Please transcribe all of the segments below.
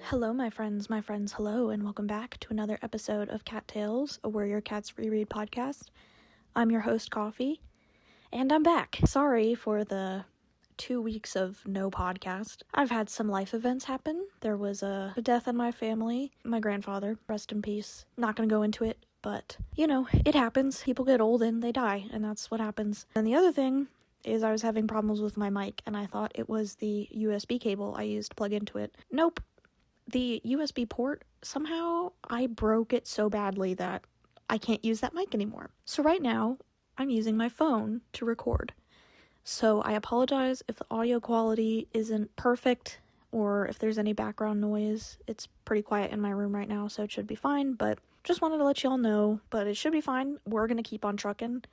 Hello, my friends, hello, and welcome back to another episode of Cat Tales, a Warrior Cats Reread podcast. I'm your host, Coffee, and I'm back. Sorry for the 2 weeks of no podcast. I've had some life events happen. There was a death in my family. My grandfather, rest in peace. Not gonna go into it, but, it happens. People get old and they die, and that's what happens. And the other thing is I was having problems with my mic, and I thought it was the USB cable I used to plug into it. Nope. The USB port, somehow I broke it so badly that I can't use that mic anymore. So right now, I'm using my phone to record. So I apologize if the audio quality isn't perfect or if there's any background noise. It's pretty quiet in my room right now, so it should be fine, but just wanted to let y'all know, but it should be fine. We're gonna keep on trucking.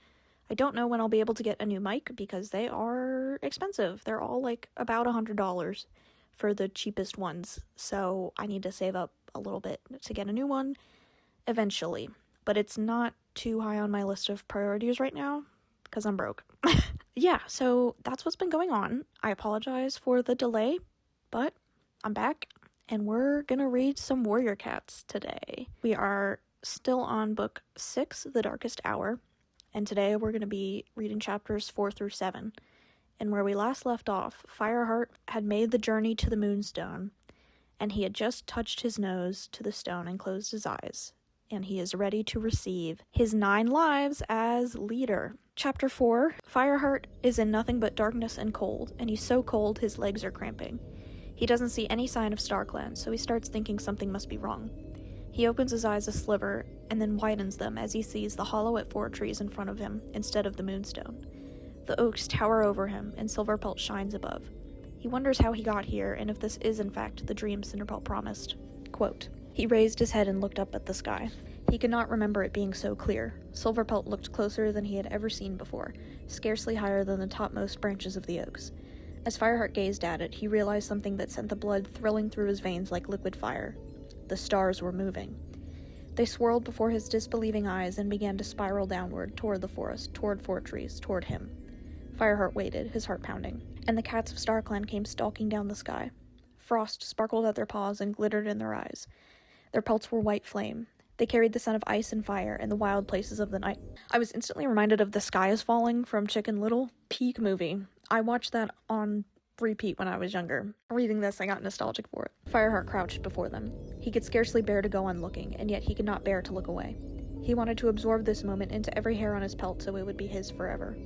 I don't know when I'll be able to get a new mic because they are expensive. They're all like about $100 for the cheapest ones, so I need to save up a little bit to get a new one eventually, but it's not too high on my list of priorities right now because I'm broke. Yeah, so that's what's been going on. I apologize for the delay, but I'm back and we're gonna read some Warrior Cats today. We are still on book 6, The Darkest Hour, and today we're gonna be reading chapters 4 through 7. And where we last left off, Fireheart had made the journey to the Moonstone, and he had just touched his nose to the stone and closed his eyes, and he is ready to receive his 9 lives as leader. Chapter 4, Fireheart is in nothing but darkness and cold, and he's so cold his legs are cramping. He doesn't see any sign of StarClan, so he starts thinking something must be wrong. He opens his eyes a sliver, and then widens them as he sees the hollow at 4 trees in front of him, instead of the Moonstone. The oaks tower over him, and Silverpelt shines above. He wonders how he got here, and if this is in fact the dream Cinderpelt promised. Quote, he raised his head and looked up at the sky. He could not remember it being so clear. Silverpelt looked closer than he had ever seen before, scarcely higher than the topmost branches of the oaks. As Fireheart gazed at it, he realized something that sent the blood thrilling through his veins like liquid fire. The stars were moving. They swirled before his disbelieving eyes and began to spiral downward, toward the forest, toward 4 trees, toward him. Fireheart waited, his heart pounding, and the cats of StarClan came stalking down the sky. Frost sparkled at their paws and glittered in their eyes. Their pelts were white flame. They carried the scent of ice and fire in the wild places of the night. I was instantly reminded of The Sky is Falling from Chicken Little. Peak movie. I watched that on repeat when I was younger. Reading this, I got nostalgic for it. Fireheart crouched before them. He could scarcely bear to go on looking, and yet he could not bear to look away. He wanted to absorb this moment into every hair on his pelt so it would be his forever.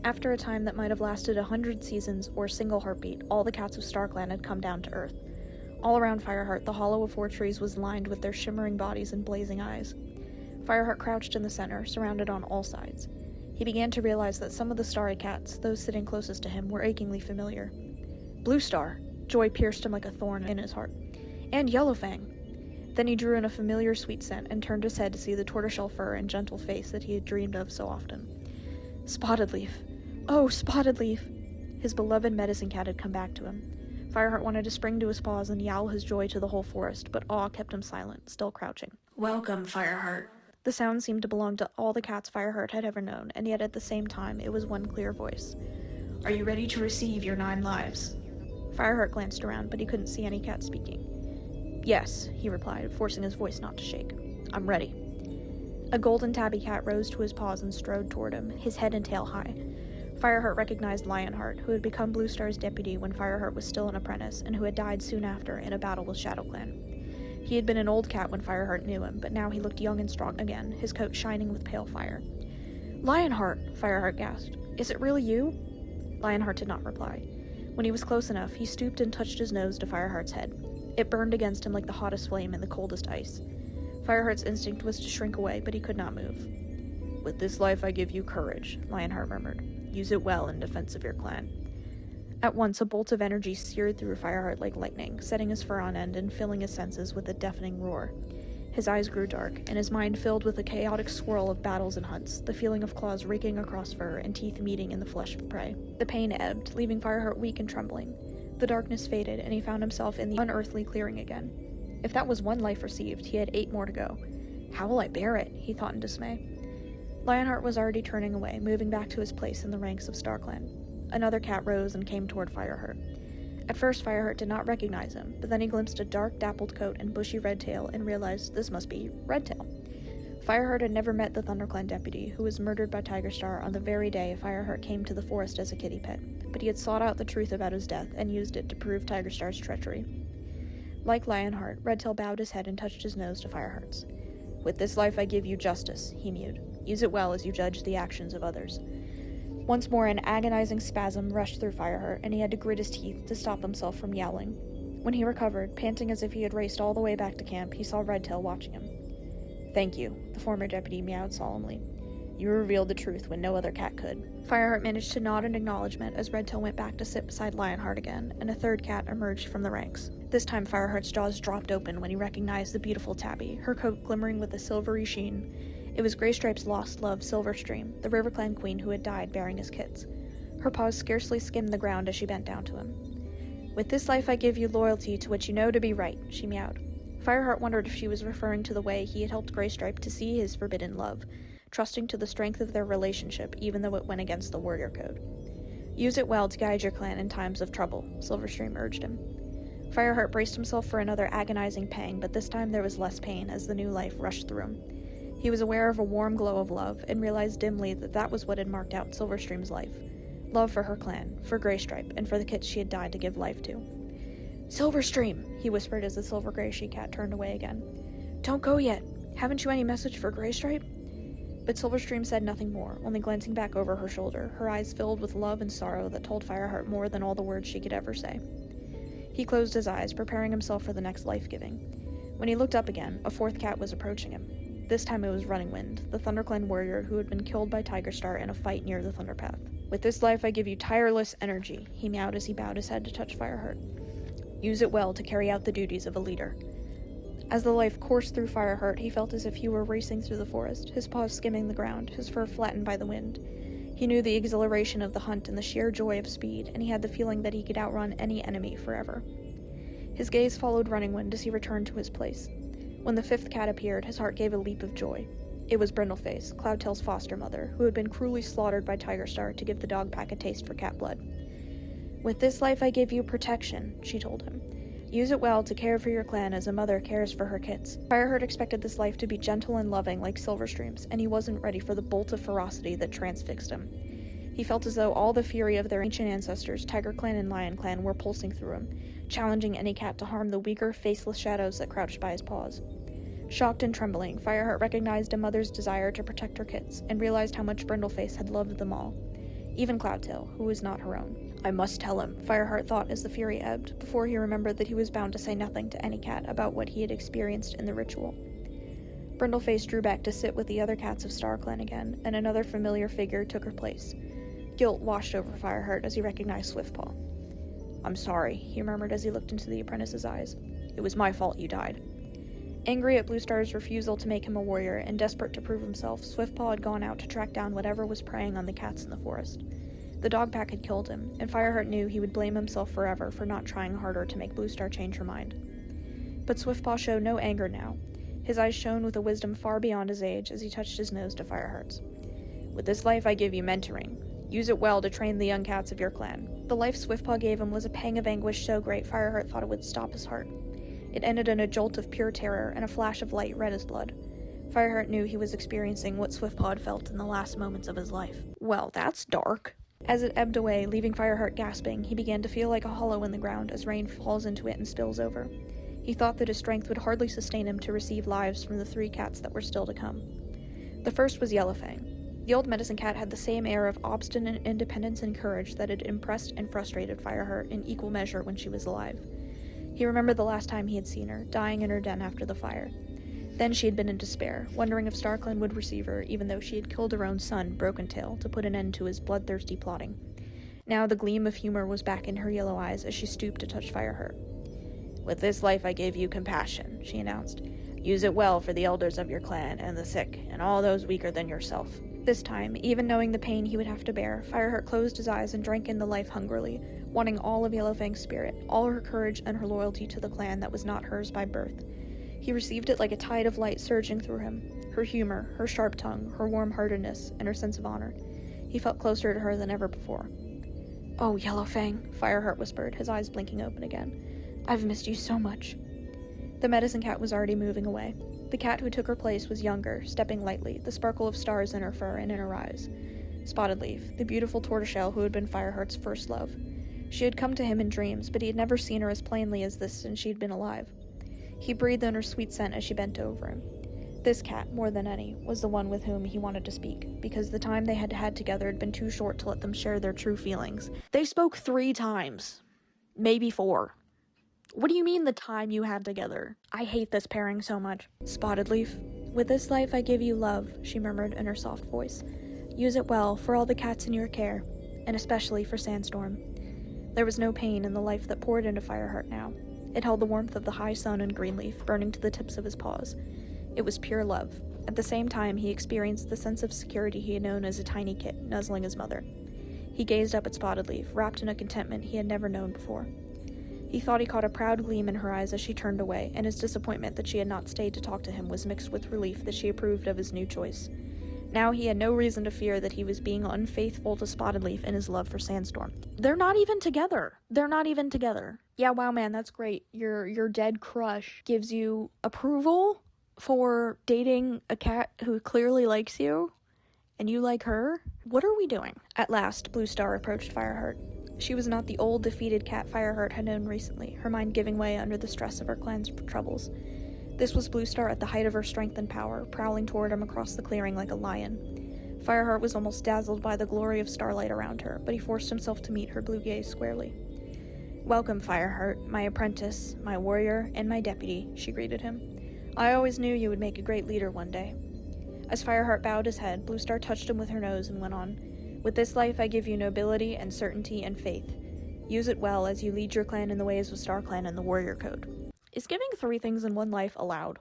After a time that might have lasted 100 seasons or a single heartbeat, all the cats of StarClan had come down to earth. All around Fireheart, the hollow of 4 trees was lined with their shimmering bodies and blazing eyes. Fireheart crouched in the center, surrounded on all sides. He began to realize that some of the starry cats, those sitting closest to him, were achingly familiar. Bluestar! Joy pierced him like a thorn in his heart. And Yellowfang! Then he drew in a familiar sweet scent and turned his head to see the tortoiseshell fur and gentle face that he had dreamed of so often. Spotted Leaf! Oh, Spotted Leaf! His beloved medicine cat had come back to him. Fireheart wanted to spring to his paws and yowl his joy to the whole forest, but awe kept him silent, still crouching. Welcome, Fireheart. The sound seemed to belong to all the cats Fireheart had ever known, and yet at the same time it was one clear voice. Are you ready to receive your 9 lives? Fireheart glanced around, but he couldn't see any cat speaking. Yes, he replied, forcing his voice not to shake. I'm ready. A golden tabby cat rose to his paws and strode toward him, his head and tail high. Fireheart recognized Lionheart, who had become Bluestar's deputy when Fireheart was still an apprentice, and who had died soon after in a battle with ShadowClan. He had been an old cat when Fireheart knew him, but now he looked young and strong again, his coat shining with pale fire. Lionheart! Fireheart gasped. Is it really you? Lionheart did not reply. When he was close enough, he stooped and touched his nose to Fireheart's head. It burned against him like the hottest flame and the coldest ice. Fireheart's instinct was to shrink away, but he could not move. With this life I give you courage, Lionheart murmured. Use it well in defense of your clan. At once, a bolt of energy seared through Fireheart like lightning, setting his fur on end and filling his senses with a deafening roar. His eyes grew dark, and his mind filled with a chaotic swirl of battles and hunts, the feeling of claws raking across fur and teeth meeting in the flesh of prey. The pain ebbed, leaving Fireheart weak and trembling. The darkness faded, and he found himself in the unearthly clearing again. If that was 1 life received, he had 8 more to go. How will I bear it? He thought in dismay. Lionheart was already turning away, moving back to his place in the ranks of StarClan. Another cat rose and came toward Fireheart. At first, Fireheart did not recognize him, but then he glimpsed a dark, dappled coat and bushy red tail and realized this must be Redtail. Fireheart had never met the ThunderClan deputy, who was murdered by TigerStar on the very day Fireheart came to the forest as a kitty pet, but he had sought out the truth about his death and used it to prove TigerStar's treachery. Like Lionheart, Redtail bowed his head and touched his nose to Fireheart's. "With this life I give you justice," he mewed. "Use it well as you judge the actions of others." Once more an agonizing spasm rushed through Fireheart, and he had to grit his teeth to stop himself from yowling. When he recovered, panting as if he had raced all the way back to camp, he saw Redtail watching him. "Thank you," the former deputy meowed solemnly. "You revealed the truth when no other cat could." Fireheart managed to nod in acknowledgement as Redtail went back to sit beside Lionheart again, and a third cat emerged from the ranks. This time Fireheart's jaws dropped open when he recognized the beautiful tabby, her coat glimmering with a silvery sheen. It was Graystripe's lost love, Silverstream, the RiverClan queen who had died bearing his kits. Her paws scarcely skimmed the ground as she bent down to him. "With this life I give you loyalty to what you know to be right," she meowed. Fireheart wondered if she was referring to the way he had helped Graystripe to see his forbidden love, trusting to the strength of their relationship even though it went against the warrior code. "Use it well to guide your clan in times of trouble," Silverstream urged him. Fireheart braced himself for another agonizing pang, but this time there was less pain as the new life rushed through him. He was aware of a warm glow of love, and realized dimly that that was what had marked out Silverstream's life. Love for her clan, for Graystripe, and for the kits she had died to give life to. "Silverstream," he whispered as the silver-gray she-cat turned away again. "Don't go yet. Haven't you any message for Graystripe?" But Silverstream said nothing more, only glancing back over her shoulder, her eyes filled with love and sorrow that told Fireheart more than all the words she could ever say. He closed his eyes, preparing himself for the next life-giving. When he looked up again, a fourth cat was approaching him. This time it was Running Wind, the ThunderClan warrior who had been killed by TigerStar in a fight near the Thunderpath. "With this life I give you tireless energy," he meowed as he bowed his head to touch Fireheart. "Use it well to carry out the duties of a leader." As the life coursed through Fireheart, he felt as if he were racing through the forest, his paws skimming the ground, his fur flattened by the wind. He knew the exhilaration of the hunt and the sheer joy of speed, and he had the feeling that he could outrun any enemy forever. His gaze followed Running Wind as he returned to his place. When the fifth cat appeared, his heart gave a leap of joy. It was Brindleface, Cloudtail's foster mother, who had been cruelly slaughtered by TigerStar to give the dog pack a taste for cat blood. "With this life I give you protection," she told him. "Use it well to care for your clan as a mother cares for her kits." Fireheart expected this life to be gentle and loving like Silverstream's, and he wasn't ready for the bolt of ferocity that transfixed him. He felt as though all the fury of their ancient ancestors, TigerClan and LionClan, were pulsing through him, challenging any cat to harm the weaker, faceless shadows that crouched by his paws. Shocked and trembling, Fireheart recognized a mother's desire to protect her kits, and realized how much Brindleface had loved them all, even Cloudtail, who was not her own. "I must tell him," Fireheart thought as the fury ebbed, before he remembered that he was bound to say nothing to any cat about what he had experienced in the ritual. Brindleface drew back to sit with the other cats of StarClan again, and another familiar figure took her place. Guilt washed over Fireheart as he recognized Swiftpaw. "I'm sorry," he murmured as he looked into the apprentice's eyes. "It was my fault you died." Angry at Bluestar's refusal to make him a warrior and desperate to prove himself, Swiftpaw had gone out to track down whatever was preying on the cats in the forest. The dog pack had killed him, and Fireheart knew he would blame himself forever for not trying harder to make Bluestar change her mind. But Swiftpaw showed no anger now. His eyes shone with a wisdom far beyond his age as he touched his nose to Fireheart's. "With this life I give you mentoring. Use it well to train the young cats of your clan." The life Swiftpaw gave him was a pang of anguish so great Fireheart thought it would stop his heart. It ended in a jolt of pure terror, and a flash of light red as blood. Fireheart knew he was experiencing what Swiftpaw had felt in the last moments of his life. "Well, that's dark." As it ebbed away, leaving Fireheart gasping, he began to feel like a hollow in the ground as rain falls into it and spills over. He thought that his strength would hardly sustain him to receive lives from the three cats that were still to come. The first was Yellowfang. The old medicine cat had the same air of obstinate independence and courage that had impressed and frustrated Fireheart in equal measure when she was alive. He remembered the last time he had seen her, dying in her den after the fire. Then she had been in despair, wondering if StarClan would receive her, even though she had killed her own son, Broken Tail, to put an end to his bloodthirsty plotting. Now the gleam of humor was back in her yellow eyes as she stooped to touch Fireheart. "With this life I gave you compassion," she announced. "Use it well for the elders of your clan and the sick, and all those weaker than yourself." This time, even knowing the pain he would have to bear, Fireheart closed his eyes and drank in the life hungrily, wanting all of Yellowfang's spirit, all her courage and her loyalty to the clan that was not hers by birth. He received it like a tide of light surging through him, her humor, her sharp tongue, her warm-heartedness, and her sense of honor. He felt closer to her than ever before. "Oh, Yellowfang," Fireheart whispered, his eyes blinking open again. "I've missed you so much." The medicine cat was already moving away. The cat who took her place was younger, stepping lightly, the sparkle of stars in her fur and in her eyes. Spotted Leaf, the beautiful tortoiseshell who had been Fireheart's first love. She had come to him in dreams, but he had never seen her as plainly as this since she had been alive. He breathed in her sweet scent as she bent over him. This cat, more than any, was the one with whom he wanted to speak, because the time they had had together had been too short to let them share their true feelings. They spoke 3 times. Maybe 4. What do you mean the time you had together? I hate this pairing so much. Spotted Leaf, with this life I give you love, she murmured in her soft voice. Use it well for all the cats in your care, and especially for Sandstorm. There was no pain in the life that poured into Fireheart now. It held the warmth of the high sun and Greenleaf, burning to the tips of his paws. It was pure love. At the same time, he experienced the sense of security he had known as a tiny kit, nuzzling his mother. He gazed up at Spotted Leaf, wrapped in a contentment he had never known before. He thought he caught a proud gleam in her eyes as she turned away, and his disappointment that she had not stayed to talk to him was mixed with relief that she approved of his new choice. Now he had no reason to fear that he was being unfaithful to Spotted Leaf in his love for Sandstorm. They're not even together. Yeah, wow, man, that's great. Your dead crush gives you approval for dating a cat who clearly likes you, and you like her? What are we doing? At last, Bluestar approached Fireheart. She was not the old, defeated cat Fireheart had known recently, her mind giving way under the stress of her clan's troubles. This was Bluestar at the height of her strength and power, prowling toward him across the clearing like a lion. Fireheart was almost dazzled by the glory of starlight around her, but he forced himself to meet her blue gaze squarely. "Welcome, Fireheart, my apprentice, my warrior, and my deputy," she greeted him. "I always knew you would make a great leader one day." As Fireheart bowed his head, Bluestar touched him with her nose and went on, "With this life I give you nobility and certainty and faith. Use it well as you lead your clan in the ways of StarClan and the warrior code." Is giving 3 things in one life allowed?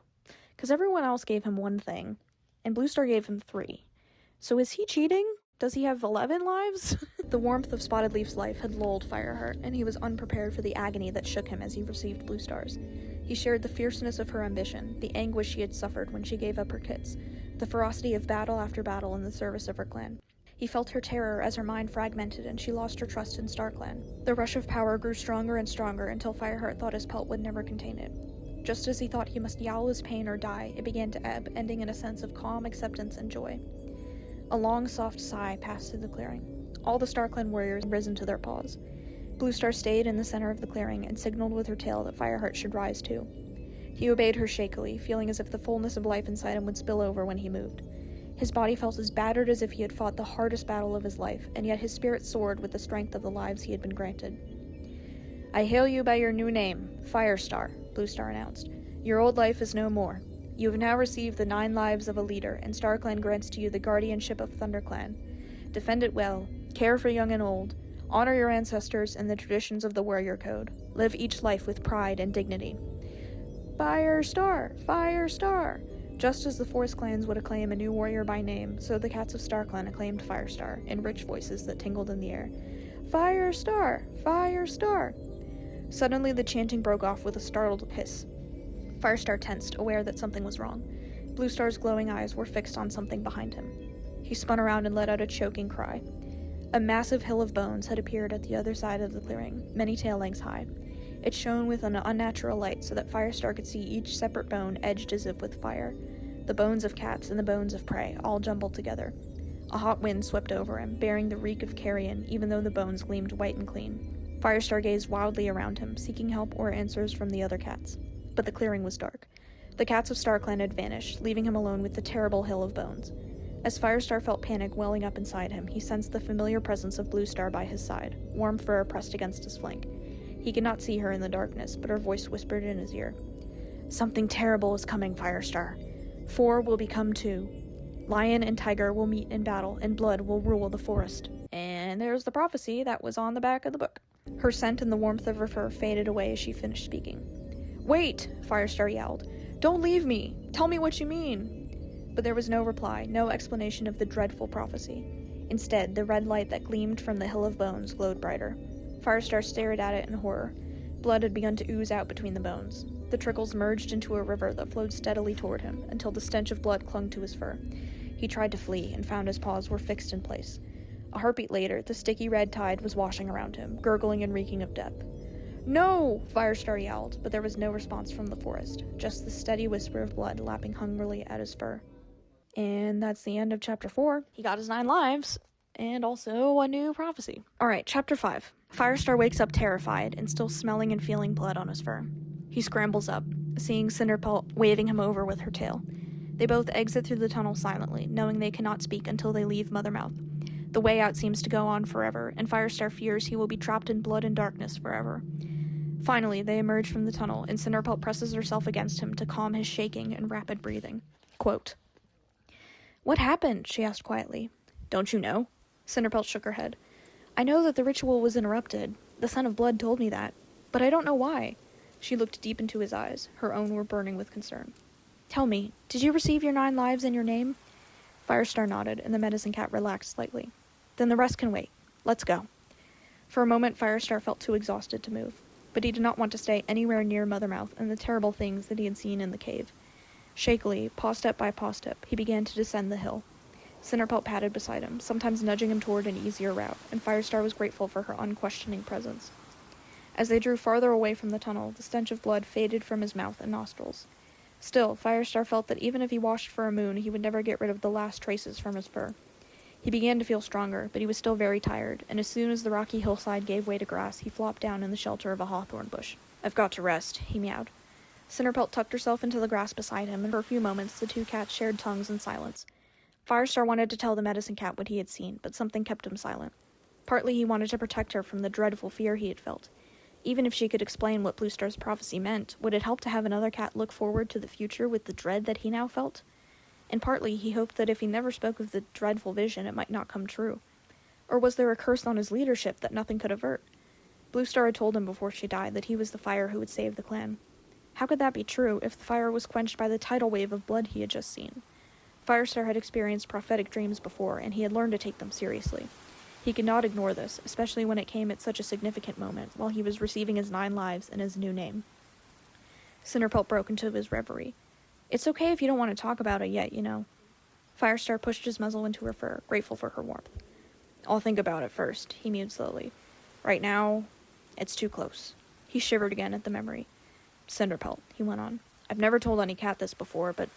Because everyone else gave him 1 thing, and Bluestar gave him 3. So is he cheating? Does he have 11 lives? The warmth of Spotted Leaf's life had lulled Fireheart, and he was unprepared for the agony that shook him as he received Bluestar's. He shared the fierceness of her ambition, the anguish she had suffered when she gave up her kits, the ferocity of battle after battle in the service of her clan. He felt her terror as her mind fragmented and she lost her trust in StarClan. The rush of power grew stronger and stronger until Fireheart thought his pelt would never contain it. Just as he thought he must yowl his pain or die, it began to ebb, ending in a sense of calm acceptance and joy. A long, soft sigh passed through the clearing. All the StarClan warriors had risen to their paws. Bluestar stayed in the center of the clearing and signaled with her tail that Fireheart should rise too. He obeyed her shakily, feeling as if the fullness of life inside him would spill over when he moved. His body felt as battered as if he had fought the hardest battle of his life, and yet his spirit soared with the strength of the lives he had been granted. "I hail you by your new name, Firestar," Bluestar announced. "Your old life is no more. You have now received the 9 lives of a leader, and StarClan grants to you the guardianship of ThunderClan. Defend it well, care for young and old, honor your ancestors and the traditions of the warrior code. Live each life with pride and dignity." Firestar! Firestar! Just as the Forest clans would acclaim a new warrior by name, so the cats of StarClan acclaimed Firestar, in rich voices that tingled in the air. "Firestar! Firestar!" Suddenly the chanting broke off with a startled hiss. Firestar tensed, aware that something was wrong. Bluestar's glowing eyes were fixed on something behind him. He spun around and let out a choking cry. A massive hill of bones had appeared at the other side of the clearing, many tail lengths high. It shone with an unnatural light so that Firestar could see each separate bone edged as if with fire. The bones of cats and the bones of prey, all jumbled together. A hot wind swept over him, bearing the reek of carrion, even though the bones gleamed white and clean. Firestar gazed wildly around him, seeking help or answers from the other cats. But the clearing was dark. The cats of StarClan had vanished, leaving him alone with the terrible hill of bones. As Firestar felt panic welling up inside him, he sensed the familiar presence of Bluestar by his side, warm fur pressed against his flank. He could not see her in the darkness, but her voice whispered in his ear. "Something terrible is coming, Firestar. 4 will become 2. Lion and tiger will meet in battle, and blood will rule the forest." And there's the prophecy that was on the back of the book. Her scent and the warmth of her fur faded away as she finished speaking. "Wait!" Firestar yelled. "Don't leave me! Tell me what you mean!" But there was no reply, no explanation of the dreadful prophecy. Instead, the red light that gleamed from the hill of bones glowed brighter. Firestar stared at it in horror. Blood had begun to ooze out between the bones. The trickles merged into a river that flowed steadily toward him, until the stench of blood clung to his fur. He tried to flee, and found his paws were fixed in place. A heartbeat later, the sticky red tide was washing around him, gurgling and reeking of death. "No!" Firestar yelled, but there was no response from the forest, just the steady whisper of blood lapping hungrily at his fur. And that's the end of Chapter 4. He got his 9 lives, and also a new prophecy. Alright, Chapter 5. Firestar wakes up terrified and still smelling and feeling blood on his fur. He scrambles up, seeing Cinderpelt waving him over with her tail. They both exit through the tunnel silently, knowing they cannot speak until they leave Mothermouth. The way out seems to go on forever, and Firestar fears he will be trapped in blood and darkness forever. Finally, they emerge from the tunnel, and Cinderpelt presses herself against him to calm his shaking and rapid breathing. Quote, "What happened?" she asked quietly. "Don't you know?" Cinderpelt shook her head. "I know that the ritual was interrupted. The Son of Blood told me that. But I don't know why." She looked deep into his eyes. Her own were burning with concern. "Tell me, did you receive your 9 lives in your name?" Firestar nodded, and the medicine cat relaxed slightly. "Then the rest can wait. Let's go." For a moment, Firestar felt too exhausted to move, but he did not want to stay anywhere near Mothermouth and the terrible things that he had seen in the cave. Shakily, paw step by paw step, he began to descend the hill. Cinderpelt padded beside him, sometimes nudging him toward an easier route, and Firestar was grateful for her unquestioning presence. As they drew farther away from the tunnel, the stench of blood faded from his mouth and nostrils. Still, Firestar felt that even if he washed for a moon, he would never get rid of the last traces from his fur. He began to feel stronger, but he was still very tired, and as soon as the rocky hillside gave way to grass, he flopped down in the shelter of a hawthorn bush. "I've got to rest," he meowed. Cinderpelt tucked herself into the grass beside him, and for a few moments the two cats shared tongues in silence. Firestar wanted to tell the medicine cat what he had seen, but something kept him silent. Partly he wanted to protect her from the dreadful fear he had felt. Even if she could explain what Bluestar's prophecy meant, would it help to have another cat look forward to the future with the dread that he now felt? And partly he hoped that if he never spoke of the dreadful vision, it might not come true. Or was there a curse on his leadership that nothing could avert? Bluestar had told him before she died that he was the fire who would save the clan. How could that be true if the fire was quenched by the tidal wave of blood he had just seen? Firestar had experienced prophetic dreams before, and he had learned to take them seriously. He could not ignore this, especially when it came at such a significant moment, while he was receiving his 9 lives and his new name. Cinderpelt broke into his reverie. "It's okay if you don't want to talk about it yet, you know." Firestar pushed his muzzle into her fur, grateful for her warmth. "I'll think about it first," he mewed slowly. "Right now, it's too close." He shivered again at the memory. "Cinderpelt," he went on, "I've never told any cat this before, but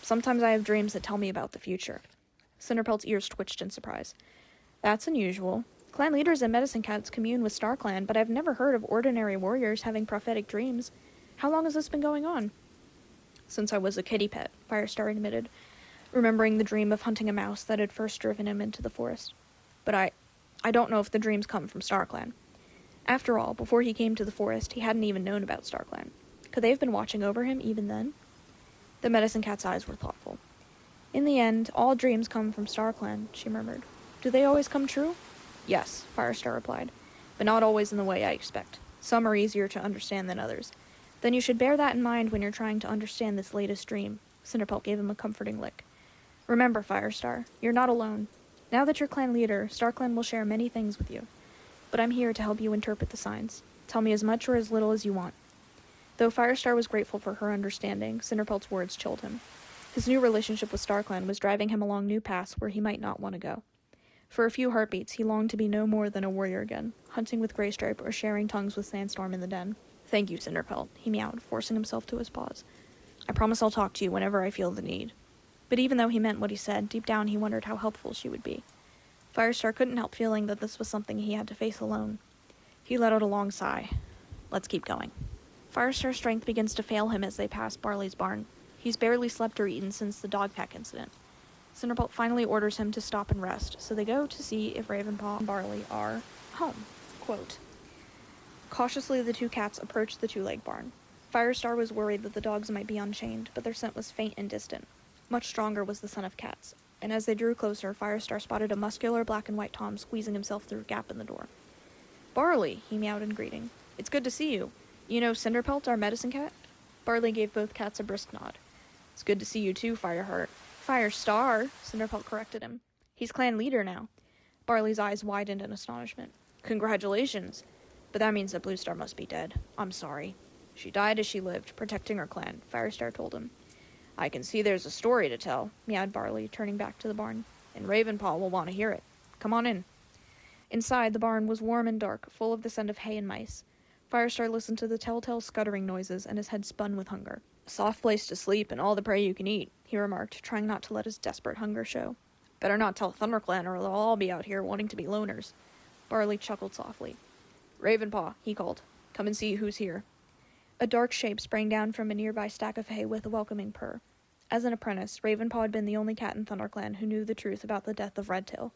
sometimes I have dreams that tell me about the future." Cinderpelt's ears twitched in surprise. "That's unusual. Clan leaders and medicine cats commune with StarClan, but I've never heard of ordinary warriors having prophetic dreams. How long has this been going on?" "Since I was a kitty pet," Firestar admitted, remembering the dream of hunting a mouse that had first driven him into the forest. "But I don't know if the dreams come from StarClan." After all, before he came to the forest, he hadn't even known about StarClan. Could they have been watching over him even then? The medicine cat's eyes were thoughtful. "In the end, all dreams come from StarClan," she murmured. "Do they always come true?" "Yes," Firestar replied, "but not always in the way I expect. Some are easier to understand than others. Then you should bear that in mind when you're trying to understand this latest dream." Cinderpelt gave him a comforting lick. "Remember, Firestar, you're not alone. Now that you're clan leader, StarClan will share many things with you. But I'm here to help you interpret the signs. Tell me as much or as little as you want." Though Firestar was grateful for her understanding, Cinderpelt's words chilled him. His new relationship with StarClan was driving him along new paths where he might not want to go. For a few heartbeats, he longed to be no more than a warrior again, hunting with Greystripe or sharing tongues with Sandstorm in the den. "Thank you, Cinderpelt," he meowed, forcing himself to his paws. "I promise I'll talk to you whenever I feel the need." But even though he meant what he said, deep down he wondered how helpful she would be. Firestar couldn't help feeling that this was something he had to face alone. He let out a long sigh. "Let's keep going." Firestar's strength begins to fail him as they pass Barley's barn. He's barely slept or eaten since the dog pack incident. Cinderpelt finally orders him to stop and rest, so they go to see if Ravenpaw and Barley are home. Quote, cautiously, the two cats approached the two-leg barn. Firestar was worried that the dogs might be unchained, but their scent was faint and distant. Much stronger was the Son of Cats, and as they drew closer, Firestar spotted a muscular black and white Tom squeezing himself through a gap in the door. "Barley," he meowed in greeting. "It's good to see you. You know Cinderpelt, our medicine cat?" Barley gave both cats a brisk nod. "It's good to see you too, Fireheart." "Firestar," Cinderpelt corrected him. "He's clan leader now." Barley's eyes widened in astonishment. "Congratulations. But that means that Bluestar must be dead. I'm sorry." "She died as she lived, protecting her clan," Firestar told him. "I can see there's a story to tell," meowed Barley, turning back to the barn. "And Ravenpaw will want to hear it." Come on in." Inside, the barn was warm and dark, full of the scent of hay and mice. Firestar listened to the telltale scuttering noises, and his head spun with hunger. "A soft place to sleep and all the prey you can eat," he remarked, trying not to let his desperate hunger show. "Better not tell ThunderClan or they'll all be out here wanting to be loners." Barley chuckled softly. "Ravenpaw," he called. "Come and see who's here." A dark shape sprang down from a nearby stack of hay with a welcoming purr. As an apprentice, Ravenpaw had been the only cat in ThunderClan who knew the truth about the death of Redtail,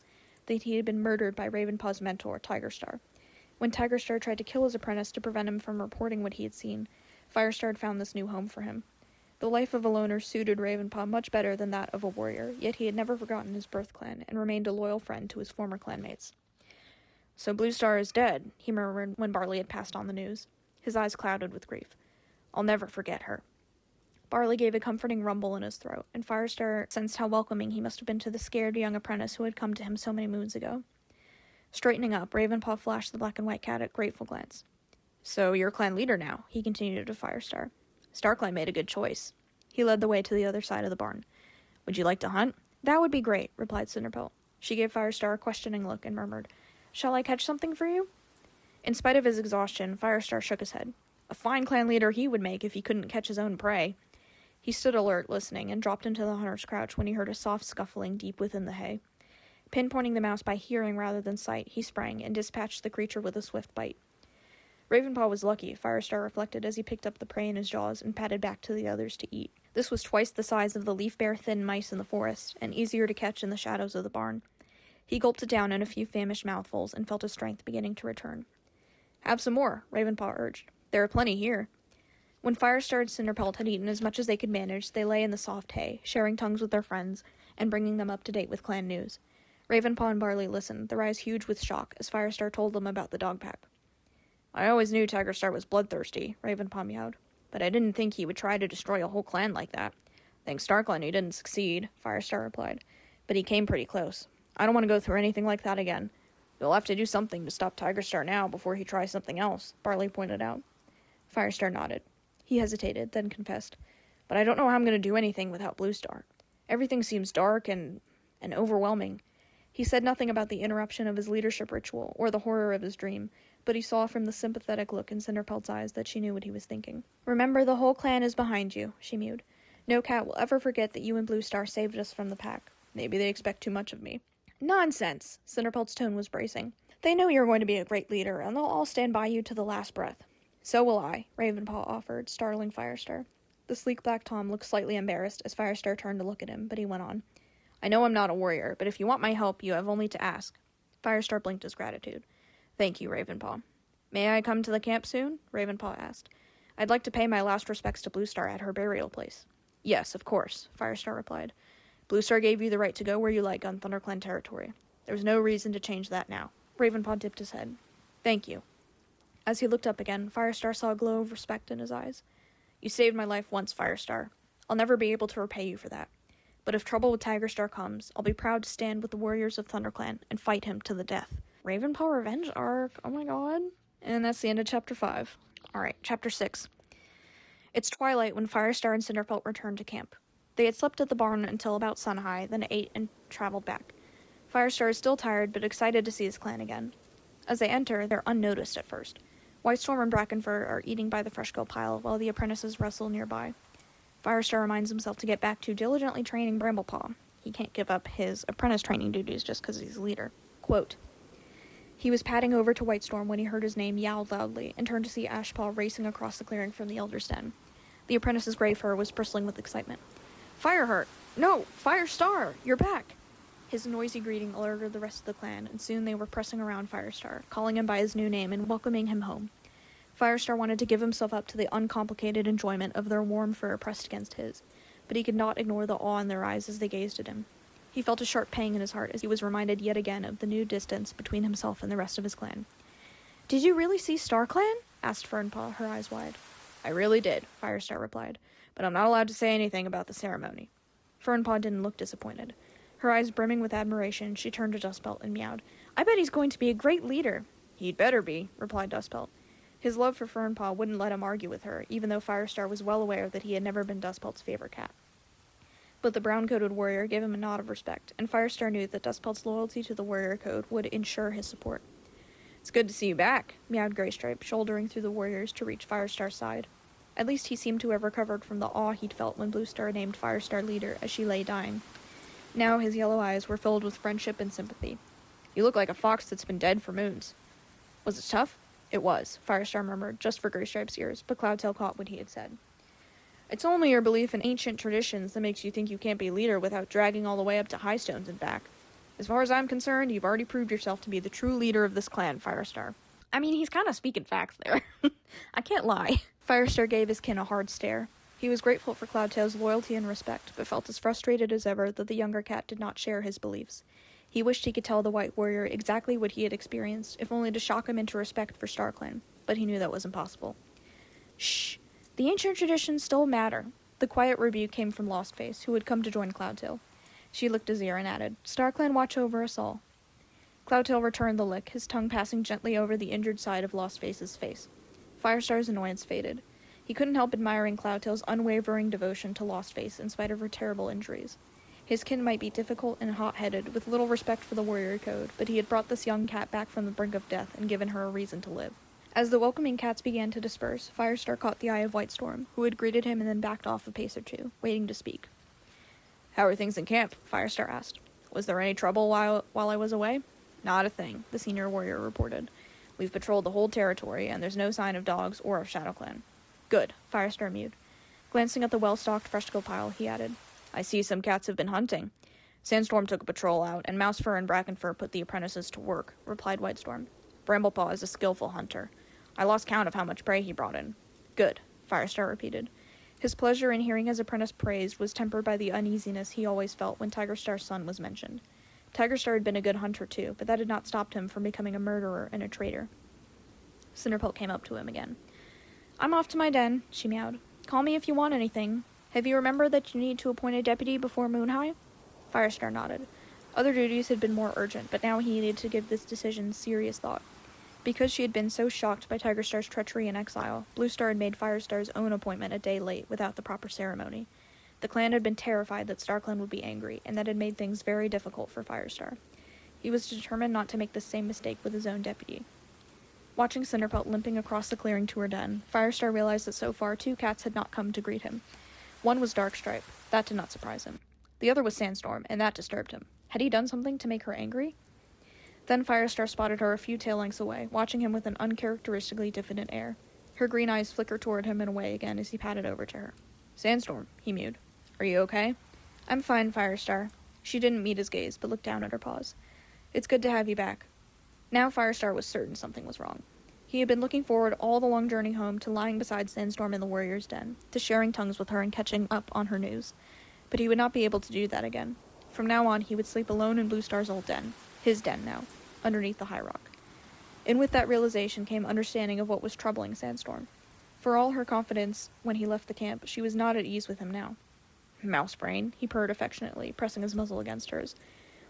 that he had been murdered by Ravenpaw's mentor, Tigerstar. When Tigerstar tried to kill his apprentice to prevent him from reporting what he had seen, Firestar had found this new home for him. The life of a loner suited Ravenpaw much better than that of a warrior, yet he had never forgotten his birth clan and remained a loyal friend to his former clanmates. "So Bluestar is dead," he murmured when Barley had passed on the news. His eyes clouded with grief. "I'll never forget her." Barley gave a comforting rumble in his throat, and Firestar sensed how welcoming he must have been to the scared young apprentice who had come to him so many moons ago. Straightening up, Ravenpaw flashed the black and white cat a grateful glance. "So you're clan leader now," he continued to Firestar. "StarClan made a good choice." He led the way to the other side of the barn. "Would you like to hunt?" "That would be great," replied Cinderpelt. She gave Firestar a questioning look and murmured, "Shall I catch something for you?" In spite of his exhaustion, Firestar shook his head. A fine clan leader he would make if he couldn't catch his own prey. He stood alert, listening, and dropped into the hunter's crouch when he heard a soft scuffling deep within the hay. Pinpointing the mouse by hearing rather than sight, he sprang and dispatched the creature with a swift bite. Ravenpaw was lucky, Firestar reflected as he picked up the prey in his jaws and patted back to the others to eat. This was twice the size of the leaf-bare thin mice in the forest, and easier to catch in the shadows of the barn. He gulped it down in a few famished mouthfuls and felt his strength beginning to return. "Have some more," Ravenpaw urged. "There are plenty here." When Firestar and Cinderpelt had eaten as much as they could manage, they lay in the soft hay, sharing tongues with their friends, and bringing them up to date with clan news. Ravenpaw and Barley listened, their eyes huge with shock, as Firestar told them about the dog pack. "I always knew Tigerstar was bloodthirsty," Ravenpaw meowed, "but I didn't think he would try to destroy a whole clan like that." "Thanks StarClan he didn't succeed," Firestar replied, "but he came pretty close. I don't want to go through anything like that again." "You'll have to do something to stop Tigerstar now before he tries something else," Barley pointed out. Firestar nodded. He hesitated, then confessed, "But I don't know how I'm going to do anything without Bluestar. Everything seems dark and overwhelming." He said nothing about the interruption of his leadership ritual, or the horror of his dream, but he saw from the sympathetic look in Cinderpelt's eyes that she knew what he was thinking. "Remember, the whole clan is behind you," she mewed. "No cat will ever forget that you and Bluestar saved us from the pack." "Maybe they expect too much of me." "Nonsense!" Cinderpelt's tone was bracing. "They know you're going to be a great leader, and they'll all stand by you to the last breath." "So will I," Ravenpaw offered, startling Firestar. The sleek black Tom looked slightly embarrassed as Firestar turned to look at him, but he went on. "I know I'm not a warrior, but if you want my help, you have only to ask." Firestar blinked his gratitude. "Thank you, Ravenpaw." "May I come to the camp soon?" Ravenpaw asked. "I'd like to pay my last respects to Bluestar at her burial place." "Yes, of course," Firestar replied. "Bluestar gave you the right to go where you like on ThunderClan territory. There's no reason to change that now." Ravenpaw dipped his head. "Thank you." As he looked up again, Firestar saw a glow of respect in his eyes. "You saved my life once, Firestar. I'll never be able to repay you for that. But if trouble with Tigerstar comes, I'll be proud to stand with the warriors of ThunderClan and fight him to the death." Ravenpaw Revenge arc. Oh my god. And that's the end of Chapter 5. Alright, Chapter 6. It's twilight when Firestar and Cinderpelt returned to camp. They had slept at the barn until about sun-high, then ate and traveled back. Firestar is still tired, but excited to see his clan again. As they enter, they're unnoticed at first. Whitestorm and Brackenfur are eating by the freshkill pile, while the apprentices wrestle nearby. Firestar reminds himself to get back to diligently training Bramblepaw. He can't give up his apprentice training duties just because he's a leader. Quote, "He was padding over to Whitestorm when he heard his name yowled loudly, and turned to see Ashpaw racing across the clearing from the Elder's Den. The apprentice's gray fur was bristling with excitement. "Fireheart! No! Firestar! You're back!" His noisy greeting alerted the rest of the clan, and soon they were pressing around Firestar, calling him by his new name and welcoming him home. Firestar wanted to give himself up to the uncomplicated enjoyment of their warm fur pressed against his, but he could not ignore the awe in their eyes as they gazed at him. He felt a sharp pang in his heart as he was reminded yet again of the new distance between himself and the rest of his clan. "Did you really see StarClan?" asked Fernpaw, her eyes wide. "I really did," Firestar replied, "but I'm not allowed to say anything about the ceremony." Fernpaw didn't look disappointed. Her eyes brimming with admiration, she turned to Dustpelt and meowed. "I bet he's going to be a great leader." "He'd better be," replied Dustpelt. His love for Fernpaw wouldn't let him argue with her, even though Firestar was well aware that he had never been Dustpelt's favorite cat. But the brown-coated warrior gave him a nod of respect, and Firestar knew that Dustpelt's loyalty to the warrior code would ensure his support. "It's good to see you back," meowed Graystripe, shouldering through the warriors to reach Firestar's side. At least he seemed to have recovered from the awe he'd felt when Bluestar named Firestar leader as she lay dying. Now his yellow eyes were filled with friendship and sympathy. "You look like a fox that's been dead for moons." "Was it tough?" "It was," Firestar murmured, just for Graystripe's ears, but Cloudtail caught what he had said. "It's only your belief in ancient traditions that makes you think you can't be leader without dragging all the way up to Highstones and back. As far as I'm concerned, you've already proved yourself to be the true leader of this clan, Firestar." I mean, he's kind of speaking facts there. I can't lie. Firestar gave his kin a hard stare. He was grateful for Cloudtail's loyalty and respect, but felt as frustrated as ever that the younger cat did not share his beliefs. He wished he could tell the White Warrior exactly what he had experienced, if only to shock him into respect for StarClan, but he knew that was impossible. "Shh! The ancient traditions still matter." The quiet rebuke came from Lostface, who had come to join Cloudtail. She looked at Azir and added, "StarClan watch over us all." Cloudtail returned the lick, his tongue passing gently over the injured side of Lostface's face. Firestar's annoyance faded. He couldn't help admiring Cloudtail's unwavering devotion to Lostface in spite of her terrible injuries. His kin might be difficult and hot-headed, with little respect for the warrior code, but he had brought this young cat back from the brink of death and given her a reason to live. As the welcoming cats began to disperse, Firestar caught the eye of Whitestorm, who had greeted him and then backed off a pace or two, waiting to speak. "How are things in camp?" Firestar asked. "Was there any trouble while I was away?" "Not a thing," the senior warrior reported. "We've patrolled the whole territory, and there's no sign of dogs or of ShadowClan." "Good," Firestar mewed. Glancing at the well-stocked fresco pile, he added, "I see some cats have been hunting." "Sandstorm took a patrol out, and Mousefur and Brackenfur put the apprentices to work," replied Whitestorm. "Bramblepaw is a skillful hunter. I lost count of how much prey he brought in." "Good," Firestar repeated. His pleasure in hearing his apprentice praised was tempered by the uneasiness he always felt when Tigerstar's son was mentioned. Tigerstar had been a good hunter too, but that had not stopped him from becoming a murderer and a traitor. Cinderpelt came up to him again. "I'm off to my den," she meowed. "Call me if you want anything. Have you remembered that you need to appoint a deputy before Moonhigh?" Firestar nodded. Other duties had been more urgent, but now he needed to give this decision serious thought. Because she had been so shocked by Tigerstar's treachery in exile, Bluestar had made Firestar's own appointment a day late without the proper ceremony. The clan had been terrified that StarClan would be angry, and that had made things very difficult for Firestar. He was determined not to make the same mistake with his own deputy. Watching Cinderpelt limping across the clearing to her den, Firestar realized that so far 2 cats had not come to greet him. One was Darkstripe. That did not surprise him. The other was Sandstorm, and that disturbed him. Had he done something to make her angry? Then Firestar spotted her a few tail lengths away, watching him with an uncharacteristically diffident air. Her green eyes flickered toward him and away again as he patted over to her. "Sandstorm," he mewed. "Are you okay?" "I'm fine, Firestar." She didn't meet his gaze, but looked down at her paws. "It's good to have you back." Now Firestar was certain something was wrong. He had been looking forward all the long journey home to lying beside Sandstorm in the warrior's den, to sharing tongues with her and catching up on her news. But he would not be able to do that again. From now on, he would sleep alone in Bluestar's old den. His den now, underneath the high rock. And with that realization came understanding of what was troubling Sandstorm. For all her confidence when he left the camp, she was not at ease with him now. "Mousebrain," he purred affectionately, pressing his muzzle against hers.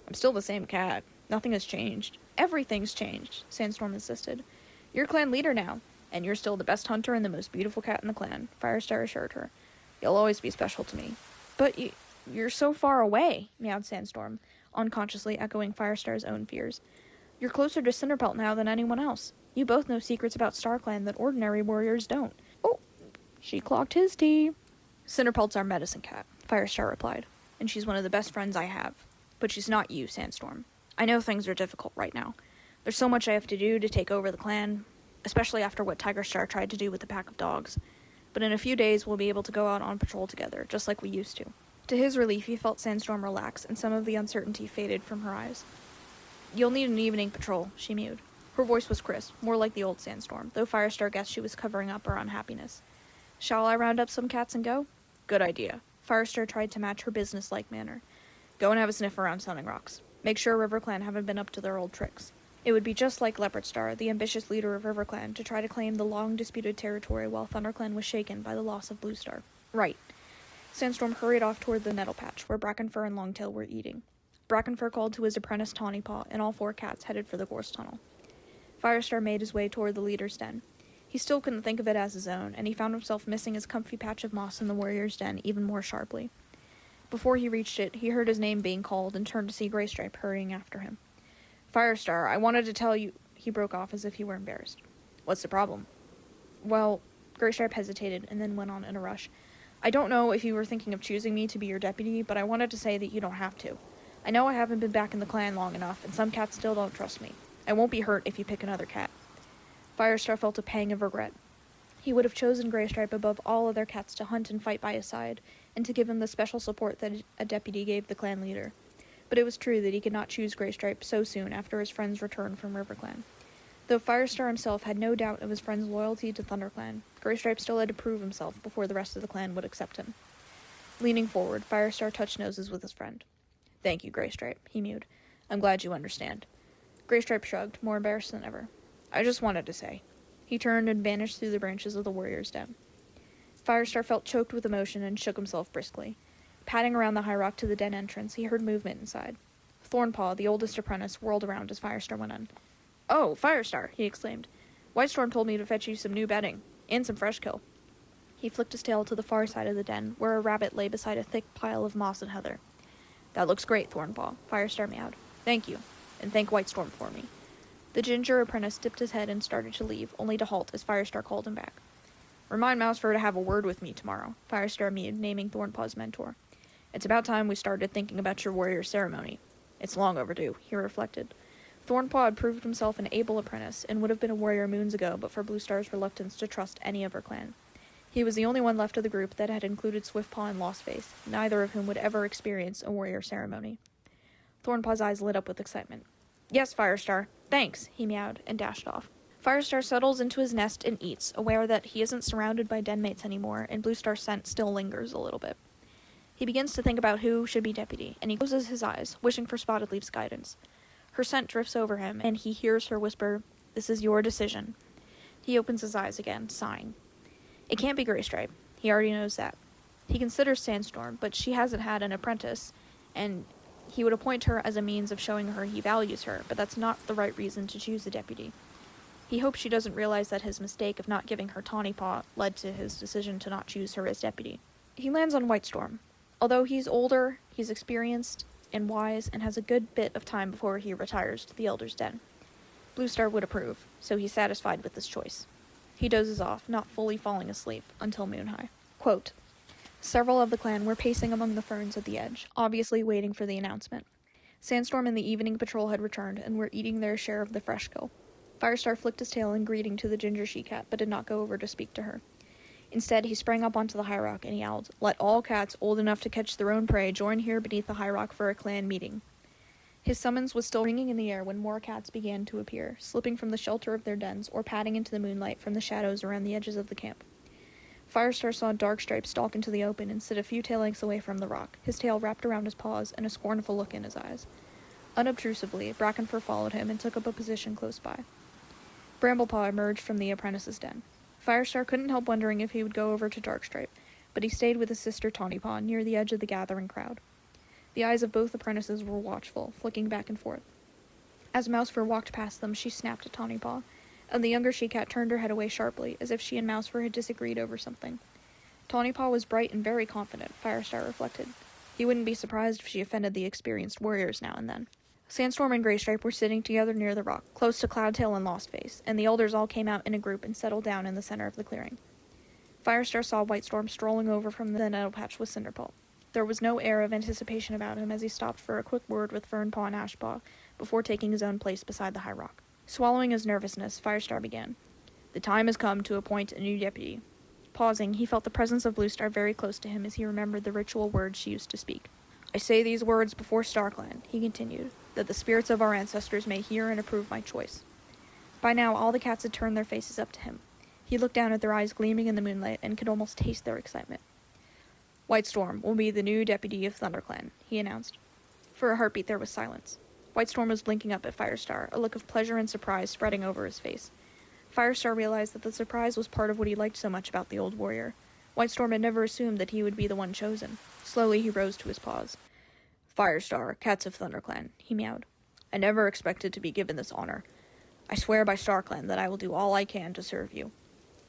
"I'm still the same cat. Nothing has changed." "Everything's changed," Sandstorm insisted. "You're clan leader now, and you're still the best hunter and the most beautiful cat in the clan," Firestar assured her. "You'll always be special to me." "But you're so far away," meowed Sandstorm, unconsciously echoing Firestar's own fears. "You're closer to Cinderpelt now than anyone else. You both know secrets about StarClan that ordinary warriors don't." "Oh," she clocked his tea. "Cinderpelt's our medicine cat," Firestar replied, "and she's one of the best friends I have. But she's not you, Sandstorm. I know things are difficult right now. There's so much I have to do to take over the clan, especially after what Tigerstar tried to do with the pack of dogs. But in a few days we'll be able to go out on patrol together, just like we used to." To his relief, he felt Sandstorm relax, and some of the uncertainty faded from her eyes. "You'll need an evening patrol," she mewed. Her voice was crisp, more like the old Sandstorm, though Firestar guessed she was covering up her unhappiness. "Shall I round up some cats and go?" "Good idea." Firestar tried to match her business-like manner. "Go and have a sniff around Sunning Rocks. Make sure RiverClan haven't been up to their old tricks." It would be just like Leopardstar, the ambitious leader of RiverClan, to try to claim the long-disputed territory while ThunderClan was shaken by the loss of Bluestar. Right. Sandstorm hurried off toward the nettle patch, where Brackenfur and Longtail were eating. Brackenfur called to his apprentice Tawnypaw, and all 4 cats headed for the gorse tunnel. Firestar made his way toward the leader's den. He still couldn't think of it as his own, and he found himself missing his comfy patch of moss in the warrior's den even more sharply. Before he reached it, he heard his name being called and turned to see Graystripe hurrying after him. "Firestar, I wanted to tell you—" He broke off as if he were embarrassed. "What's the problem?" "Well," Graystripe hesitated and then went on in a rush. "I don't know if you were thinking of choosing me to be your deputy, but I wanted to say that you don't have to. I know I haven't been back in the clan long enough, and some cats still don't trust me. I won't be hurt if you pick another cat." Firestar felt a pang of regret. He would have chosen Graystripe above all other cats to hunt and fight by his side, and to give him the special support that a deputy gave the clan leader. But it was true that he could not choose Graystripe so soon after his friend's return from RiverClan. Though Firestar himself had no doubt of his friend's loyalty to ThunderClan, Graystripe still had to prove himself before the rest of the clan would accept him. Leaning forward, Firestar touched noses with his friend. "Thank you, Graystripe," he mewed. "I'm glad you understand." Graystripe shrugged, more embarrassed than ever. "I just wanted to say." He turned and vanished through the branches of the warrior's den. Firestar felt choked with emotion and shook himself briskly. Padding around the high rock to the den entrance, he heard movement inside. Thornpaw, the oldest apprentice, whirled around as Firestar went in. "Oh, Firestar!" he exclaimed. "Whitestorm told me to fetch you some new bedding, and some fresh kill." He flicked his tail to the far side of the den, where a rabbit lay beside a thick pile of moss and heather. "That looks great, Thornpaw," Firestar meowed. "Thank you, and thank Whitestorm for me." The ginger apprentice dipped his head and started to leave, only to halt as Firestar called him back. "Remind Mousefur to have a word with me tomorrow," Firestar mewed, naming Thornpaw's mentor. "It's about time we started thinking about your warrior ceremony. It's long overdue," he reflected. Thornpaw had proved himself an able apprentice, and would have been a warrior moons ago but for Bluestar's reluctance to trust any of her clan. He was the only one left of the group that had included Swiftpaw and Lostface, neither of whom would ever experience a warrior ceremony. Thornpaw's eyes lit up with excitement. "Yes, Firestar. Thanks," he meowed, and dashed off. Firestar settles into his nest and eats, aware that he isn't surrounded by den mates anymore, and Bluestar's scent still lingers a little bit. He begins to think about who should be deputy, and he closes his eyes, wishing for Spotted Leaf's guidance. Her scent drifts over him, and he hears her whisper, "This is your decision." He opens his eyes again, sighing. It can't be Graystripe. He already knows that. He considers Sandstorm, but she hasn't had an apprentice, and he would appoint her as a means of showing her he values her, but that's not the right reason to choose a deputy. He hopes she doesn't realize that his mistake of not giving her Tawny Paw led to his decision to not choose her as deputy. He lands on Whitestorm. Although he's older, he's experienced and wise, and has a good bit of time before he retires to the Elder's Den. Bluestar would approve, so he's satisfied with this choice. He dozes off, not fully falling asleep, until moon-high. Quote, several of the clan were pacing among the ferns at the edge, obviously waiting for the announcement. Sandstorm and the evening patrol had returned, and were eating their share of the fresh kill. Firestar flicked his tail in greeting to the ginger she-cat, but did not go over to speak to her. Instead, he sprang up onto the high rock and yelled, "Let all cats old enough to catch their own prey join here beneath the high rock for a clan meeting." His summons was still ringing in the air when more cats began to appear, slipping from the shelter of their dens or padding into the moonlight from the shadows around the edges of the camp. Firestar saw Darkstripe stalk into the open and sit a few tail lengths away from the rock, his tail wrapped around his paws and a scornful look in his eyes. Unobtrusively, Brackenfur followed him and took up a position close by. Bramblepaw emerged from the apprentice's den. Firestar couldn't help wondering if he would go over to Darkstripe, but he stayed with his sister Tawnypaw near the edge of the gathering crowd. The eyes of both apprentices were watchful, flicking back and forth. As Mousefur walked past them, she snapped at Tawnypaw, and the younger she-cat turned her head away sharply, as if she and Mousefur had disagreed over something. Tawnypaw was bright and very confident, Firestar reflected. He wouldn't be surprised if she offended the experienced warriors now and then. Sandstorm and Graystripe were sitting together near the rock, close to Cloudtail and Lostface, and the elders all came out in a group and settled down in the center of the clearing. Firestar saw Whitestorm strolling over from the nettle patch with Cinderpaw. There was no air of anticipation about him as he stopped for a quick word with Fernpaw and Ashpaw before taking his own place beside the high rock. Swallowing his nervousness, Firestar began. "The time has come to appoint a new deputy." Pausing, he felt the presence of Bluestar very close to him as he remembered the ritual words she used to speak. "I say these words before StarClan," he continued, "that the spirits of our ancestors may hear and approve my choice." By now, all the cats had turned their faces up to him. He looked down at their eyes gleaming in the moonlight and could almost taste their excitement. "Whitestorm will be the new deputy of ThunderClan," he announced. For a heartbeat there was silence. Whitestorm was blinking up at Firestar, a look of pleasure and surprise spreading over his face. Firestar realized that the surprise was part of what he liked so much about the old warrior. Whitestorm had never assumed that he would be the one chosen. Slowly he rose to his paws. "Firestar, cats of ThunderClan," he meowed. "I never expected to be given this honor. I swear by StarClan that I will do all I can to serve you."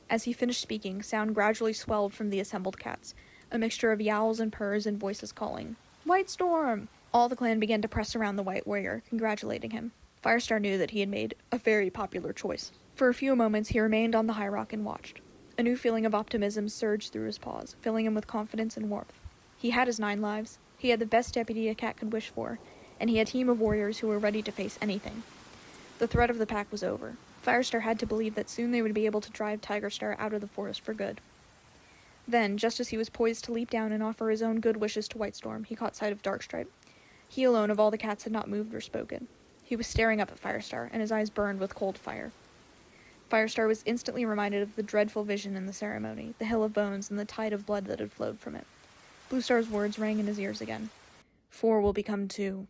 As he finished speaking, sound gradually swelled from the assembled cats, a mixture of yowls and purrs and voices calling, "White Storm!" All the clan began to press around the white warrior, congratulating him. Firestar knew that he had made a very popular choice. For a few moments, he remained on the high rock and watched. A new feeling of optimism surged through his paws, filling him with confidence and warmth. He had his 9 lives, he had the best deputy a cat could wish for, and he had a team of warriors who were ready to face anything. The threat of the pack was over. Firestar had to believe that soon they would be able to drive TigerStar out of the forest for good. Then, just as he was poised to leap down and offer his own good wishes to Whitestorm, he caught sight of Darkstripe. He alone of all the cats had not moved or spoken. He was staring up at Firestar, and his eyes burned with cold fire. Firestar was instantly reminded of the dreadful vision in the ceremony, the hill of bones and the tide of blood that had flowed from it. Bluestar's words rang in his ears again. 4 will become 2.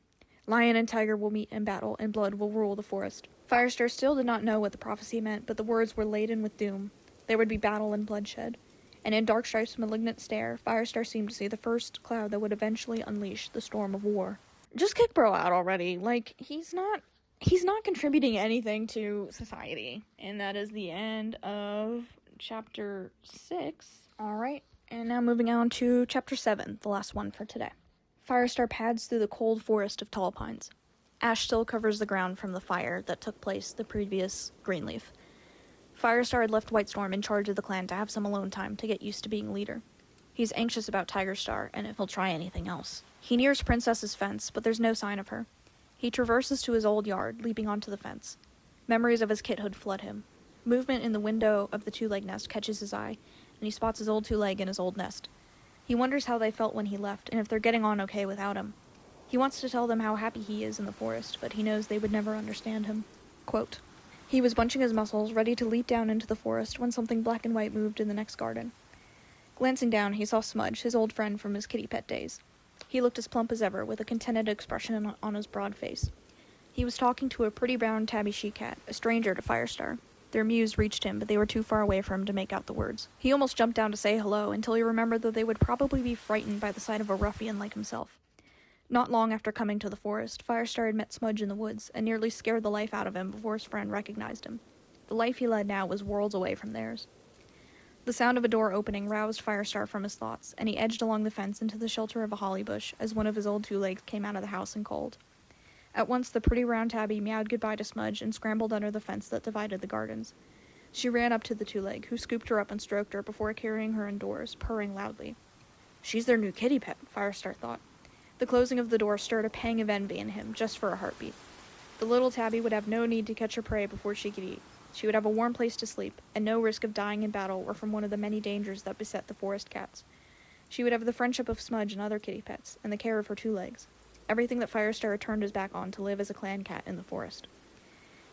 Lion and tiger will meet in battle, and blood will rule the forest. Firestar still did not know what the prophecy meant, but the words were laden with doom. There would be battle and bloodshed. And in Darkstripe's malignant stare, Firestar seemed to see the first cloud that would eventually unleash the storm of war. Just kick bro out already. Like, he's not contributing anything to society. And that is the end of chapter 6. Alright, and now moving on to chapter 7, the last one for today. Firestar pads through the cold forest of tall pines. Ash still covers the ground from the fire that took place the previous Greenleaf. Firestar had left Whitestorm in charge of the clan to have some alone time to get used to being leader. He's anxious about TigerStar, and if he'll try anything else. He nears Princess's fence, but there's no sign of her. He traverses to his old yard, leaping onto the fence. Memories of his kithood flood him. Movement in the window of the two-leg nest catches his eye, and he spots his old two-leg in his old nest. He wonders how they felt when he left, and if they're getting on okay without him. He wants to tell them how happy he is in the forest, but he knows they would never understand him. Quote, "He was bunching his muscles, ready to leap down into the forest, when something black and white moved in the next garden. Glancing down, he saw Smudge, his old friend from his kitty pet days. He looked as plump as ever, with a contented expression on his broad face. He was talking to a pretty brown tabby she-cat, a stranger to Firestar. Their mews reached him, but they were too far away for him to make out the words. He almost jumped down to say hello, until he remembered that they would probably be frightened by the sight of a ruffian like himself. Not long after coming to the forest, Firestar had met Smudge in the woods, and nearly scared the life out of him before his friend recognized him. The life he led now was worlds away from theirs. The sound of a door opening roused Firestar from his thoughts, and he edged along the fence into the shelter of a holly bush as one of his old two-legs came out of the house and called. At once the pretty round tabby meowed goodbye to Smudge and scrambled under the fence that divided the gardens. She ran up to the two-leg, who scooped her up and stroked her before carrying her indoors, purring loudly. She's their new kitty pet, Firestar thought. The closing of the door stirred a pang of envy in him, just for a heartbeat. The little tabby would have no need to catch her prey before she could eat. She would have a warm place to sleep, and no risk of dying in battle or from one of the many dangers that beset the forest cats. She would have the friendship of Smudge and other kitty pets, and the care of her two legs. Everything that Firestar had turned his back on to live as a clan cat in the forest.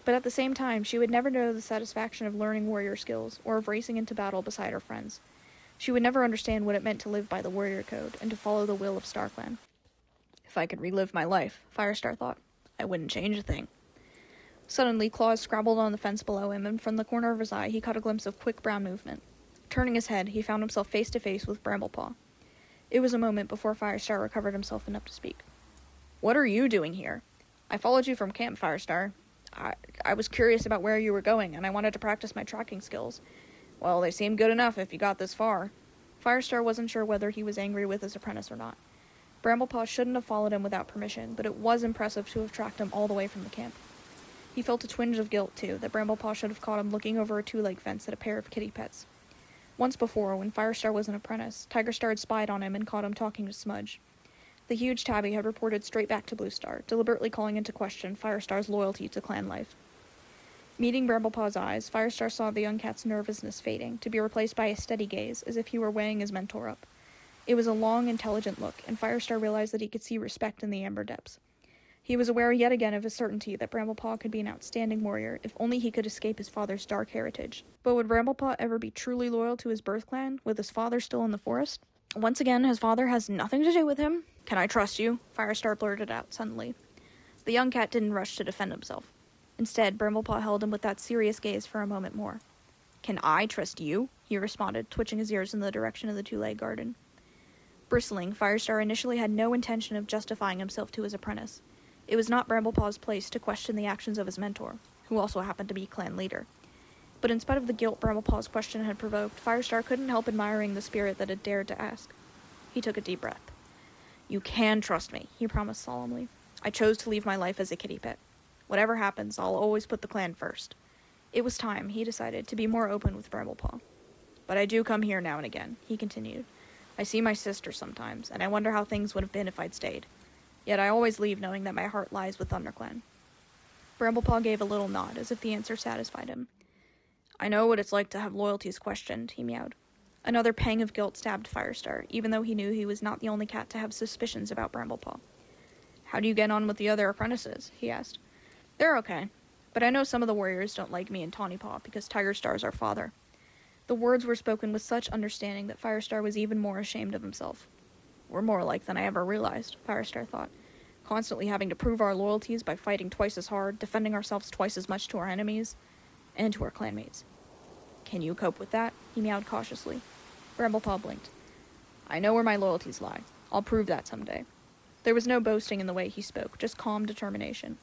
But at the same time, she would never know the satisfaction of learning warrior skills, or of racing into battle beside her friends. She would never understand what it meant to live by the warrior code, and to follow the will of StarClan. If I could relive my life, Firestar thought, I wouldn't change a thing. Suddenly, claws scrabbled on the fence below him, and from the corner of his eye he caught a glimpse of quick brown movement. Turning his head, he found himself face to face with Bramblepaw. It was a moment before Firestar recovered himself enough to speak. What are you doing here? I followed you from camp, Firestar. I was curious about where you were going, and I wanted to practice my tracking skills. Well, they seem good enough if you got this far. Firestar wasn't sure whether he was angry with his apprentice or not. Bramblepaw shouldn't have followed him without permission, but it was impressive to have tracked him all the way from the camp. He felt a twinge of guilt, too, that Bramblepaw should have caught him looking over a two-leg fence at a pair of kitty pets. Once before, when Firestar was an apprentice, TigerStar had spied on him and caught him talking to Smudge. The huge tabby had reported straight back to Bluestar, deliberately calling into question Firestar's loyalty to clan life. Meeting Bramblepaw's eyes, Firestar saw the young cat's nervousness fading, to be replaced by a steady gaze, as if he were weighing his mentor up. It was a long, intelligent look, and Firestar realized that he could see respect in the amber depths. He was aware yet again of his certainty that Bramblepaw could be an outstanding warrior if only he could escape his father's dark heritage. But would Bramblepaw ever be truly loyal to his birth clan, with his father still in the forest? Once again, his father has nothing to do with him. Can I trust you? Firestar blurted out suddenly. The young cat didn't rush to defend himself. Instead, Bramblepaw held him with that serious gaze for a moment more. Can I trust you? He responded, twitching his ears in the direction of the two-leg garden. Bristling, Firestar initially had no intention of justifying himself to his apprentice. It was not Bramblepaw's place to question the actions of his mentor, who also happened to be clan leader. But in spite of the guilt Bramblepaw's question had provoked, Firestar couldn't help admiring the spirit that had dared to ask. He took a deep breath. "You can trust me," he promised solemnly. "I chose to leave my life as a kitty pet. Whatever happens, I'll always put the clan first." It was time, he decided, to be more open with Bramblepaw. "But I do come here now and again," he continued. "I see my sister sometimes, and I wonder how things would have been if I'd stayed. Yet I always leave knowing that my heart lies with ThunderClan." Bramblepaw gave a little nod, as if the answer satisfied him. "I know what it's like to have loyalties questioned," he meowed. Another pang of guilt stabbed Firestar, even though he knew he was not the only cat to have suspicions about Bramblepaw. "How do you get on with the other apprentices?" he asked. "They're okay, but I know some of the warriors don't like me and TawnyPaw because Tigerstar's our father." The words were spoken with such understanding that Firestar was even more ashamed of himself. "We're more alike than I ever realized," Firestar thought, "constantly having to prove our loyalties by fighting twice as hard, defending ourselves twice as much to our enemies, and to our clanmates. Can you cope with that?" he meowed cautiously. Bramblepaw blinked. "I know where my loyalties lie. I'll prove that someday." There was no boasting in the way he spoke, just calm determination.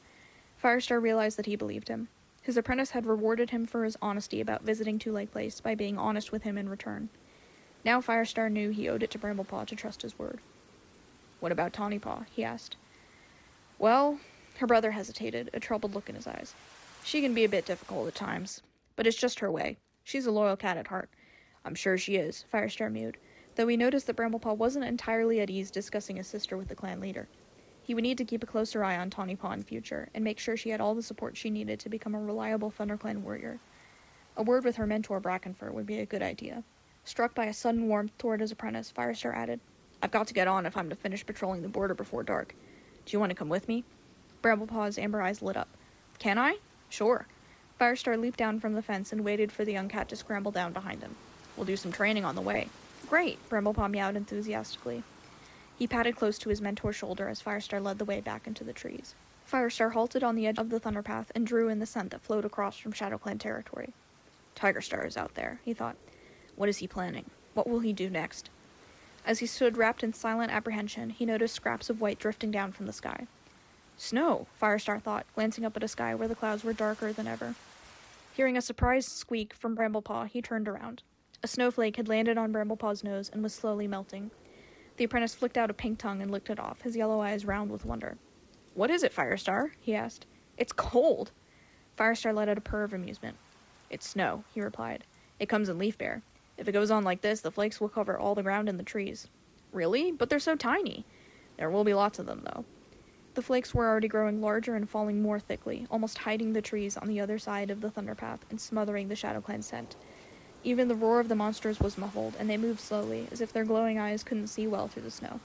Firestar realized that he believed him. His apprentice had rewarded him for his honesty about visiting Two Lake Place by being honest with him in return. Now Firestar knew he owed it to Bramblepaw to trust his word. "What about TawnyPaw?" he asked. "Well," her brother hesitated, a troubled look in his eyes. "She can be a bit difficult at times, but it's just her way. She's a loyal cat at heart." "I'm sure she is," Firestar mewed, though he noticed that Bramblepaw wasn't entirely at ease discussing his sister with the clan leader. He would need to keep a closer eye on TawnyPaw in future, and make sure she had all the support she needed to become a reliable ThunderClan warrior. A word with her mentor Brackenfur would be a good idea. Struck by a sudden warmth toward his apprentice, Firestar added, "I've got to get on if I'm to finish patrolling the border before dark. Do you want to come with me?" Bramblepaw's amber eyes lit up. "Can I?" "Sure." Firestar leaped down from the fence and waited for the young cat to scramble down behind him. "We'll do some training on the way." "Great," Bramblepaw meowed enthusiastically. He patted close to his mentor's shoulder as Firestar led the way back into the trees. Firestar halted on the edge of the Thunderpath and drew in the scent that flowed across from ShadowClan territory. Tigerstar is out there, he thought. What is he planning? What will he do next? As he stood wrapped in silent apprehension, he noticed scraps of white drifting down from the sky. "Snow," Firestar thought, glancing up at a sky where the clouds were darker than ever. Hearing a surprised squeak from Bramblepaw, he turned around. A snowflake had landed on Bramblepaw's nose and was slowly melting. The apprentice flicked out a pink tongue and licked it off, his yellow eyes round with wonder. "What is it, Firestar?" he asked. "It's cold." Firestar let out a purr of amusement. "It's snow," he replied. "It comes in leaf bear. If it goes on like this, the flakes will cover all the ground in the trees." "Really? But they're so tiny." "There will be lots of them, though." The flakes were already growing larger and falling more thickly, almost hiding the trees on the other side of the Thunderpath and smothering the ShadowClan scent. Even the roar of the monsters was muffled, and they moved slowly, as if their glowing eyes couldn't see well through the snow.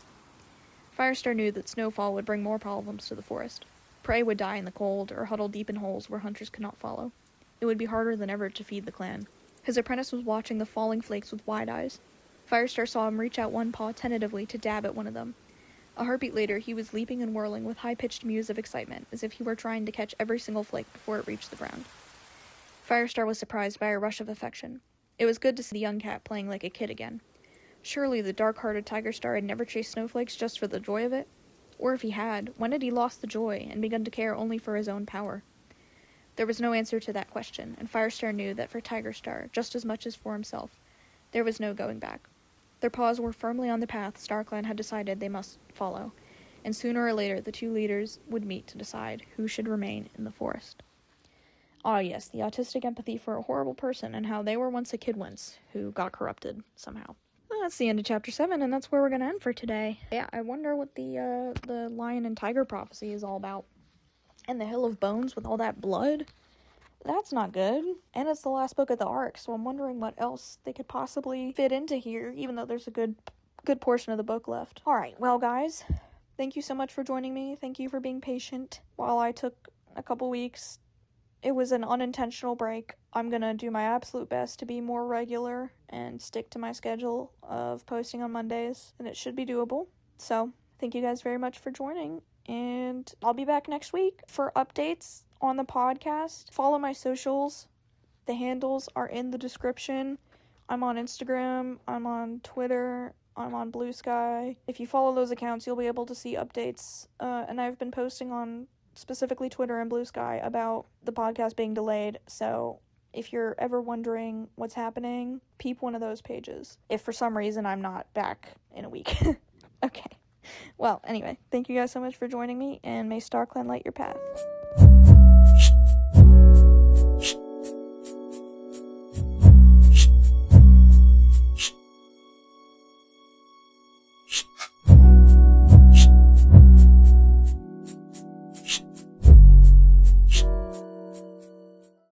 Firestar knew that snowfall would bring more problems to the forest. Prey would die in the cold, or huddle deep in holes where hunters could not follow. It would be harder than ever to feed the clan. His apprentice was watching the falling flakes with wide eyes. Firestar saw him reach out one paw tentatively to dab at one of them. A heartbeat later, he was leaping and whirling with high-pitched mews of excitement, as if he were trying to catch every single flake before it reached the ground. Firestar was surprised by a rush of affection. It was good to see the young cat playing like a kid again. Surely the dark-hearted Tigerstar had never chased snowflakes just for the joy of it? Or if he had, when had he lost the joy and begun to care only for his own power? There was no answer to that question, and Firestar knew that for Tigerstar, just as much as for himself, there was no going back. Their paws were firmly on the path StarClan had decided they must follow, and sooner or later the two leaders would meet to decide who should remain in the forest. Ah yes, the autistic empathy for a horrible person and how they were once a kid who got corrupted somehow. Well, that's the end of chapter 7, and that's where we're going to end for today. Yeah, I wonder what the lion and tiger prophecy is all about. And the Hill of Bones with all that blood? That's not good. And it's the last book of the arc, so I'm wondering what else they could possibly fit into here, even though there's a good portion of the book left. Alright, well guys, thank you so much for joining me. Thank you for being patient while I took a couple weeks. It was an unintentional break. I'm gonna do my absolute best to be more regular and stick to my schedule of posting on Mondays, and it should be doable. So, thank you guys very much for joining, and I'll be back next week for updates on the podcast. Follow my socials. The handles are in the description. I'm on Instagram, I'm on Twitter, I'm on Blue Sky. If you follow those accounts, you'll be able to see updates, and I've been posting on specifically Twitter and Blue Sky about the podcast being delayed, so If you're ever wondering what's happening, peep one of those pages. If for some reason I'm not back in a week. Okay. Well, anyway, thank you guys so much for joining me, and may StarClan light your path.